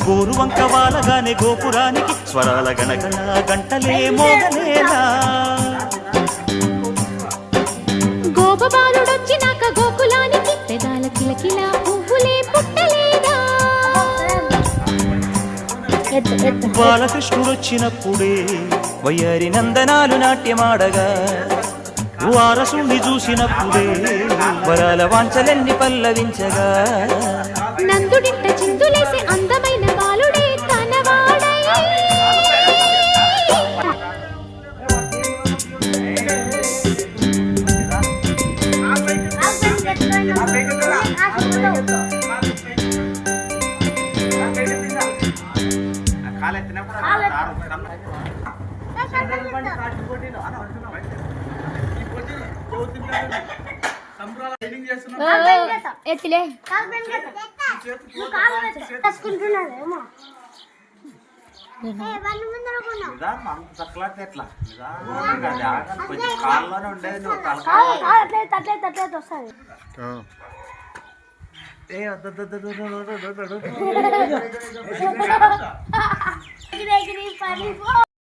గోరువంక వాలగానే గోపురానికి స్వరాల గణగణ గంటలే మోగలేలా. గోపబాలుడొచ్చినాక గోకులానికి పెదాల కిలకిల పువ్వులే పుట్టలేదా. బాలకృష్ణుడొచ్చినప్పుడే వయ్యారి నందనాలు నాట్యమాడగా, వారసుని చూసినప్పుడే వరాల వాంఛలెన్ని పల్లవించగా, నందుడింట చిందులేసి అందమైన బాలుడే కనవాడై. ఎత్తులే వస్తుంది